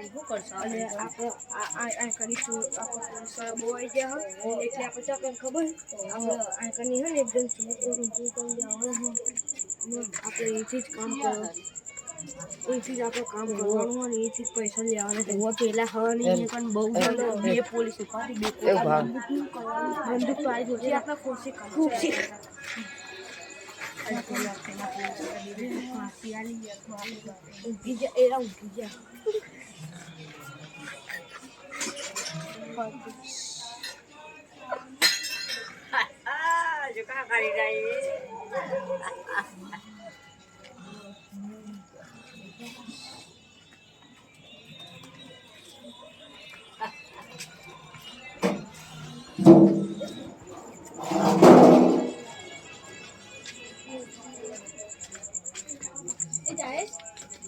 શું કરશો અને આપણે આ કરીશું આપણે બહુ આવી ગયા હોય એટલે આપણે ચોક્કસ ખબર આપણે આ કરી હોય ને એકદમ આપણે એથી જ કામ કરવાનું એથી જ આપણે કામ કરવાનું હોય ને એથી જ પૈસા લેવાના પેલા હવાની પણ બહુ બે પોલીસ ઉપાડી બંદૂક તો આવી જશે આપણે ખુરશી ઊંઘી જા એરા ઊંઘી જા જો કા કરી જાય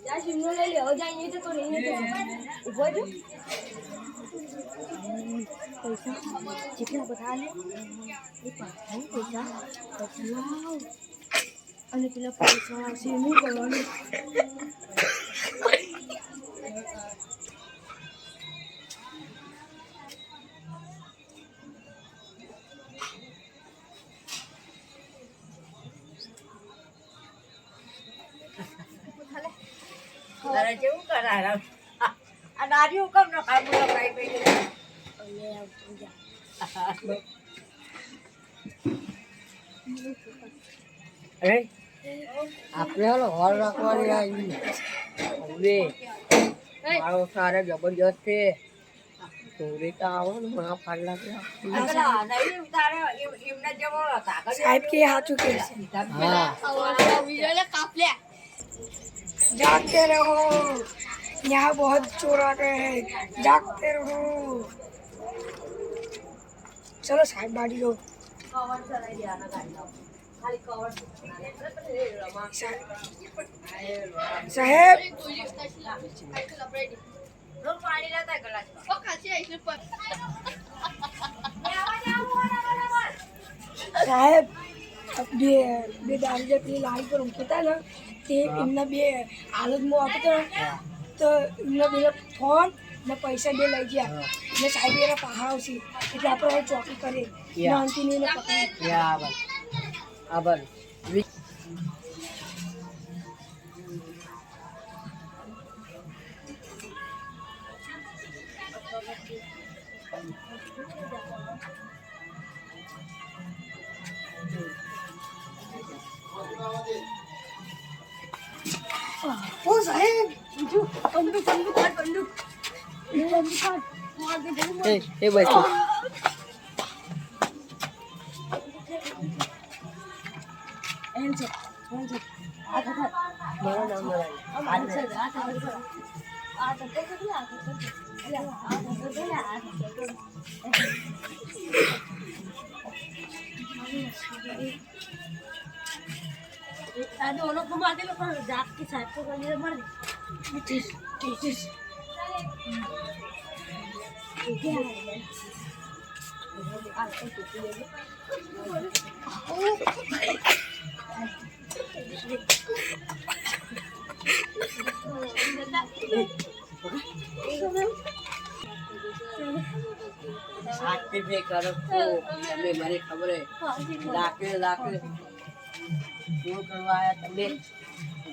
जा शिमला ले ले और जाएंगे तो नहीं तो ऊपर जो पैसा कितना बता ले ये पैसा અને પેલા પૈસા શેનું કરવાનું તારે કેવું કરાય આ નારીઓ કમ ન કામ લગાઈ પડી અને જા અરે આપણે હાલો હોર રાખવાની આવી હવે મારો સારે જબરજસ્ત છે ચોરી તો આવો ને માં ફાડલા સાહેબ કે સાચું કે હા जागते रहो यहाँ बहुत चोर आ गए हैं जागते रहो चलो साहब बाड़ी लो साहेब साहेब બે દારૂ જે પેલી લારી પર ઊંઘતા ને તે એમના બે હાલતમાં આપતો તો એમના બે ફોન ને પૈસા બે લઈ ગયા એટલે સાહેબ એના પહાડ આવશે એટલે આપણે ચોકી કરીએ નાનતીને પકડી આબર ओ साहेब बंदूक बंदूक काट बंदूक ये बंदूक काट मार दे जरूर ए भाई एंसे आता था મારો નામ બોલાય आता दोनों को मार दे पर जाग के साथ को कर दिया मार टीस टीस क्या है आज तो टूटी है आके पे करो हमें मारी खबर है लाके लाके क्यों करवाया तुमने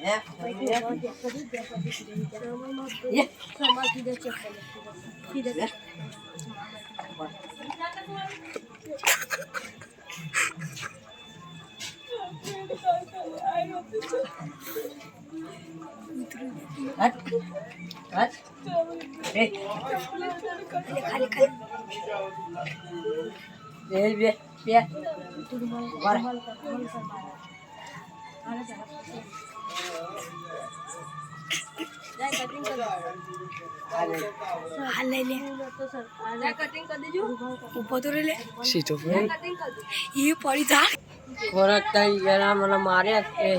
हैं ये सामान किधर चेक कर किधर हट हट ए खाली खाली ए बे तू मार मार कर आना जा जाए कटिंग कर हां ले ले तो सर जा कटिंग कर दीजिए ऊपर तो ले सीटो पे कटिंग कर दो ये पड़ी था खोरक तई जरा મને મારે છે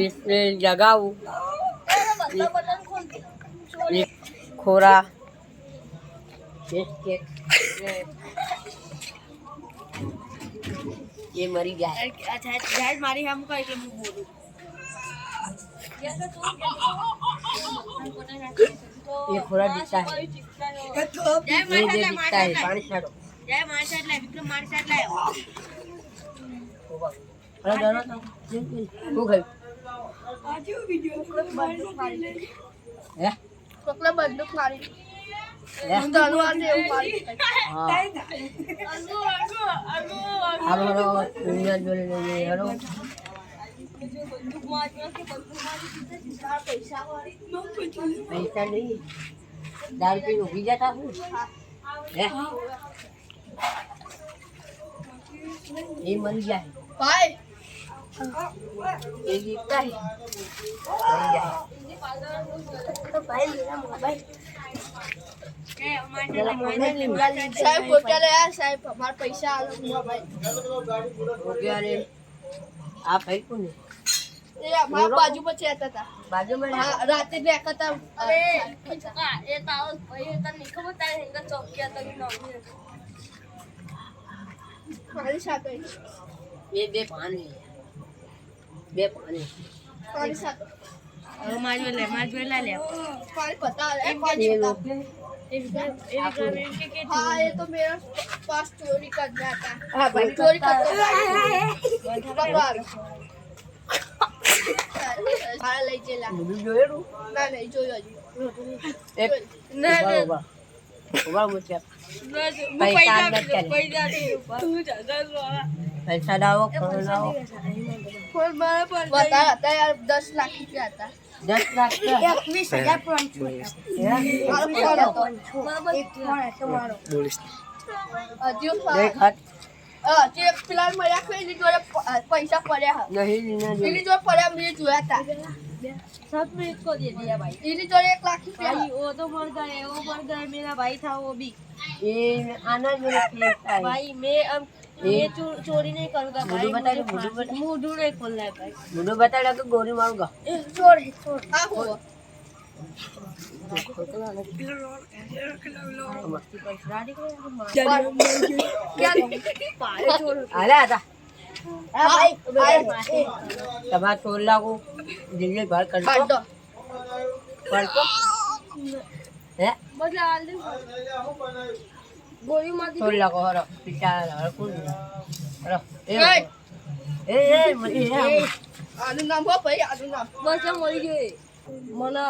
इसने जगाऊ खोरा ये मरी जाए अच्छा जाए मारी हमको એટલે હું બોલું ये थोड़ा दिखता है એ તો ये दिखता है पानी छाड़ो अरे दोनों तो तू गई આજે વિડિયો है કોકલા બંદૂક મારી है તલવાર ને એવું મારી हाँ अब हरो दुनिया जोड़े ले हरो पैसा नहीं दारू पी उगी जाता हूँ है ये मर जाए ભાઈ ये जीतता है मर जाए તો ભાઈ મેરા મોબાઈલ સાહેબ પોતે લે યાર સાહેબ અમાર પૈસા આલો મોબાઈલ हो गया रे आप है कौन એ અમાર બાજુ પર રહેતા હતા बाजू में હા રાતે રહેતા હતા અરે એ તાવ ભાઈ તને નહીં ખબર તારે હેંગા ચોકિયા તક નોમી મારી સાથે ये बे पानी મારી સાથે હવે મારી લે પાણી પતા એ ये પાણી लोग हाँ ये तो मेरा पास चोरी कर गया था हाँ भाई चोरी करते पकड़ा मारा लई चला मुझे जो है रू ना नहीं जो जो एक उबा उबा मुझे पैसा मत चले पैसा लाओ फोन लाओ फोन मारा पर बता था यार 10 लाख रुपया था 10 लाख का 21,000 પોઈન્ટ मारो फोन तो એક ફોન હતો મારો अजियो देख हाथ જે फिलहाल मर्या को इली जोड़े पैसा पड़े है नहीं लेना जो इली जोड़े पड़े मुझे जोया था सब में इसको दे दिया भाई इली जोड़े 1 लाख रुपया भाई वो तो मर गए वो मर गए मेरा भाई था वो भी ये आना मेरे खेलता है भाई मैं अब ये चोरी नहीं करूंगा भाई मुझे बता दे मुझे बता मुंह नहीं खोलना है भाई मुझे बता लगा गोली मारूंगा चोर हाँ हो मस्ती पर शादी क्या आला आता भाई तमार तोड़ लागू दिल्ली भर कर काट दो कर को है मतलब आलू गोली मार दी तोड़ लागू हरो पिता हरो कुल हरो ए ए मरी है आलू नाम हो भाई आलू नाम बस मरी गए મને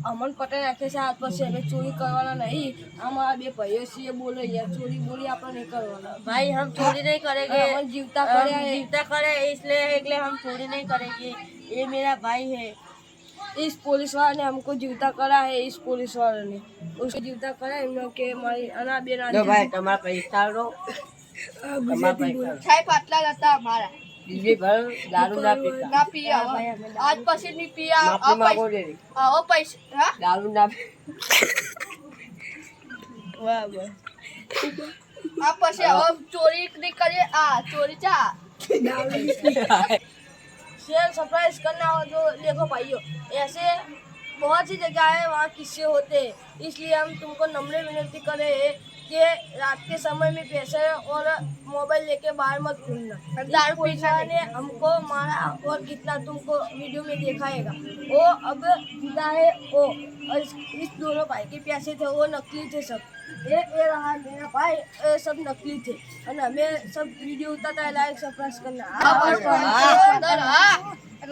અમન પટેલ રાખે છે હાથ પછી અમે ચોરી કરવાના નહીં અમારા બે ભાઈઓ છે બોલે યાર ચોરી બોલી આપણે नहीं करवाना भाई हम चोरी नहीं करेंगे हम जीवता करे इसलिए हम चोरी नहीं करेंगे ये मेरा भाई है इस पुलिस वाले ने हमको जीवता करा है इस पुलिस वाले ने उसको जीवता करा है हम के मारी अना बेना जो भाई तुम्हारा पैसा लो तुम्हारा पैसा छाई पाटला रहता हमारा दिल्ली भर दारू ना पीता ना पिया आज પછી नहीं पिया माफी मांगो दे आओ पैसे हाँ दारू ना वाह वाह आप પછી હવે ચોરી नहीं करे चोरी चा शेयर सरप्राइज करना हो तो देखो भाइयों ऐसे बहुत सी जगह है वहाँ किस्से होते हैं इसलिए हम तुमको नम्र विनती कर रहे हैं कि रात के समय में पैसे और मोबाइल लेके बाहर मत घूमना दारू पीना ने हमको मारा और कितना तुमको वीडियो में दिखाएगा वो अब जिंदा है वो और इस दोनों भाई के पैसे थे वो नकली थे सब ये रहा मेरा भाई ये सब नकली थे और हमें सब वीडियो उतारता है लाइक सब्सक्राइब करना